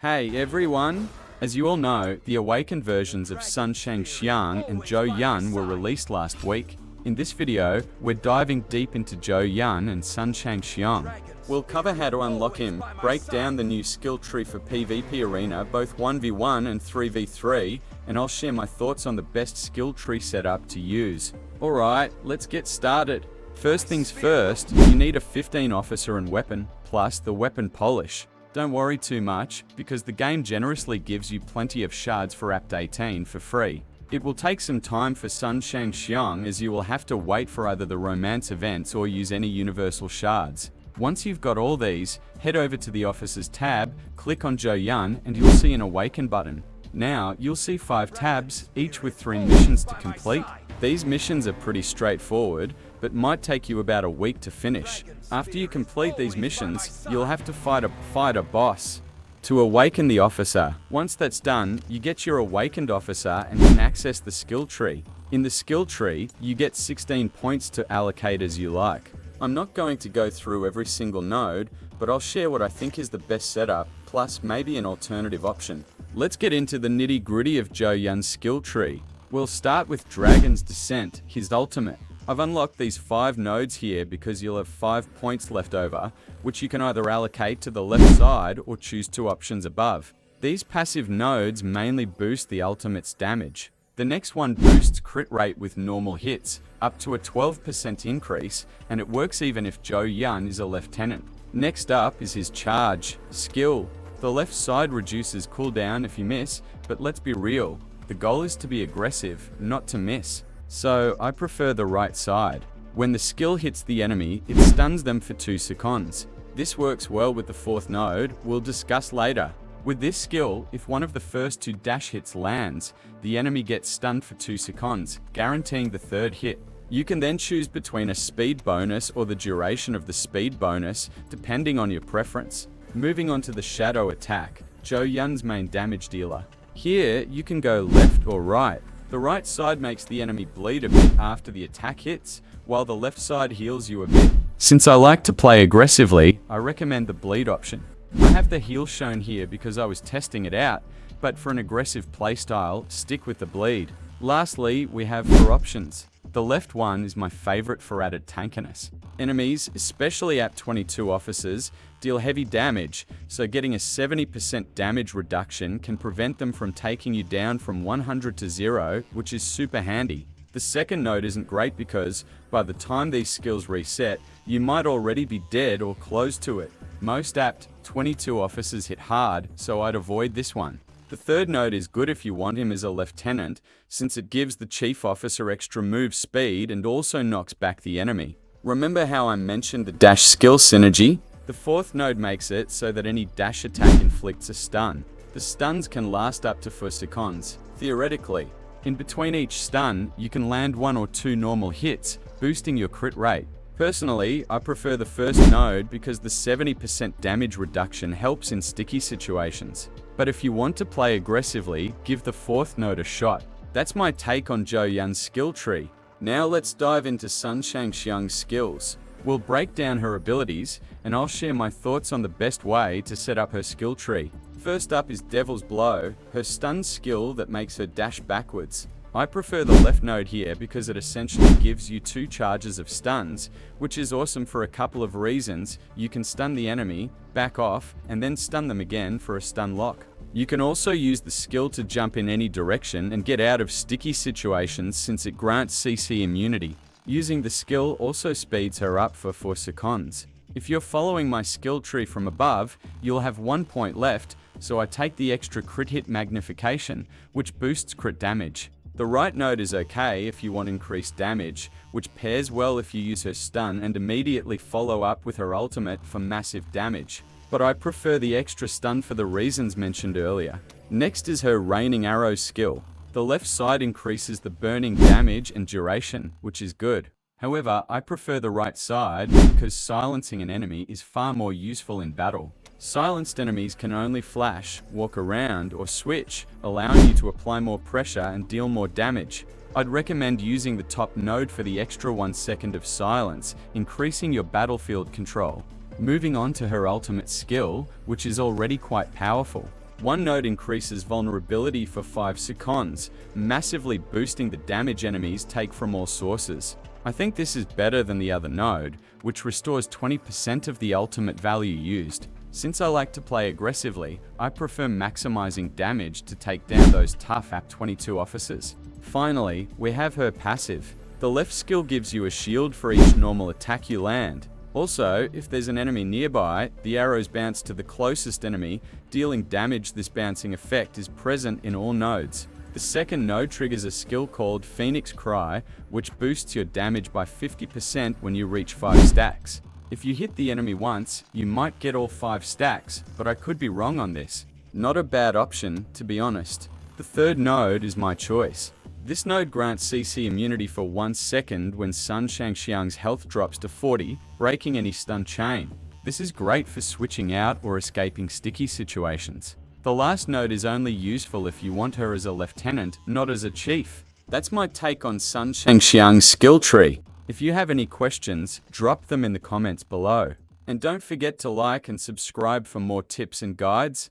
Hey everyone! As you all know, the awakened versions of Shang, Xiang and Zhou were released last week. In this video, we're diving deep into Zhou and Shang Xiang. We'll cover how to unlock him, break down the new skill tree for PvP arena, both 1v1 and 3v3, and I'll share my thoughts on the best skill tree setup to use. Alright, let's get started. First things first, you need a 15 officer and weapon, plus the weapon polish. Don't worry too much, because the game generously gives you plenty of shards for Apt 18 for free. It will take some time for Shang Xiang, as you will have to wait for either the romance events or use any universal shards. Once you've got all these, head over to the Officers tab, click on Zhou and you'll see an Awaken button. Now, you'll see 5 tabs, each with 3 missions to complete. These missions are pretty straightforward, but might take you about a week to finish. After you complete these missions, you'll have to fight a boss to awaken the officer. Once that's done, you get your awakened officer and can access the skill tree. In the skill tree, you get 16 points to allocate as you like. I'm not going to go through every single node, but I'll share what I think is the best setup, plus maybe an alternative option. Let's get into the nitty-gritty of Zhou skill tree. We'll start with Dragon's Descent, his ultimate. I've unlocked these 5 nodes here because you'll have 5 points left over, which you can either allocate to the left side or choose 2 options above. These passive nodes mainly boost the ultimate's damage. The next one boosts crit rate with normal hits, up to a 12% increase, and it works even if Zhou is a lieutenant. Next up is his charge skill. The left side reduces cooldown if you miss, but let's be real. The goal is to be aggressive, not to miss. So, I prefer the right side. When the skill hits the enemy, it stuns them for 2 seconds. This works well with the 4th node, we'll discuss later. With this skill, if one of the first 2 dash hits lands, the enemy gets stunned for 2 seconds, guaranteeing the 3rd hit. You can then choose between a speed bonus or the duration of the speed bonus, depending on your preference. Moving on to the shadow attack, Zhou main damage dealer. Here, you can go left or right. The right side makes the enemy bleed a bit after the attack hits, while the left side heals you a bit. Since I like to play aggressively, I recommend the bleed option. I have the heal shown here because I was testing it out, but for an aggressive playstyle, stick with the bleed. Lastly, we have 4 options. The left one is my favorite for added tankiness. Enemies, especially Apt 22 officers, deal heavy damage, so getting a 70% damage reduction can prevent them from taking you down from 100 to 0, which is super handy. The second node isn't great because, by the time these skills reset, you might already be dead or close to it. Most Apt 22 officers hit hard, so I'd avoid this one. The third node is good if you want him as a lieutenant, since it gives the chief officer extra move speed and also knocks back the enemy. Remember how I mentioned the dash skill synergy? The 4th node makes it so that any dash attack inflicts a stun. The stuns can last up to 4 seconds, theoretically. In between each stun, you can land 1 or 2 normal hits, boosting your crit rate. Personally, I prefer the first node because the 70% damage reduction helps in sticky situations. But if you want to play aggressively, give the 4th node a shot. That's my take on Zhou skill tree. Now let's dive into Shang Xiang's skills. We'll break down her abilities, and I'll share my thoughts on the best way to set up her skill tree. First up is Devil's Blow, her stun skill that makes her dash backwards. I prefer the left node here because it essentially gives you 2 charges of stuns, which is awesome for a couple of reasons. You can stun the enemy, back off, and then stun them again for a stun lock. You can also use the skill to jump in any direction and get out of sticky situations since it grants CC immunity. Using the skill also speeds her up for 4 seconds. If you're following my skill tree from above, you'll have 1 point left, so I take the extra crit hit magnification, which boosts crit damage. The right node is okay if you want increased damage, which pairs well if you use her stun and immediately follow up with her ultimate for massive damage. But I prefer the extra stun for the reasons mentioned earlier. Next is her Raining Arrow skill. The left side increases the burning damage and duration, which is good. However, I prefer the right side because silencing an enemy is far more useful in battle. Silenced enemies can only flash, walk around, or switch, allowing you to apply more pressure and deal more damage. I'd recommend using the top node for the extra 1 second of silence, increasing your battlefield control. Moving on to her ultimate skill, which is already quite powerful. One node increases vulnerability for 5 seconds, massively boosting the damage enemies take from all sources. I think this is better than the other node, which restores 20% of the ultimate value used. Since I like to play aggressively, I prefer maximizing damage to take down those tough AP 22 officers. Finally, we have her passive. The left skill gives you a shield for each normal attack you land. Also, if there's an enemy nearby, the arrows bounce to the closest enemy, dealing damage. This bouncing effect is present in all nodes. The second node triggers a skill called Phoenix Cry, which boosts your damage by 50% when you reach 5 stacks. If you hit the enemy once, you might get all 5 stacks, but I could be wrong on this. Not a bad option, to be honest. The third node is my choice. This node grants CC immunity for 1 second when Shang Xiang's health drops to 40, breaking any stun chain. This is great for switching out or escaping sticky situations. The last node is only useful if you want her as a lieutenant, not as a chief. That's my take on Shang Xiang's skill tree. If you have any questions, drop them in the comments below. And don't forget to like and subscribe for more tips and guides.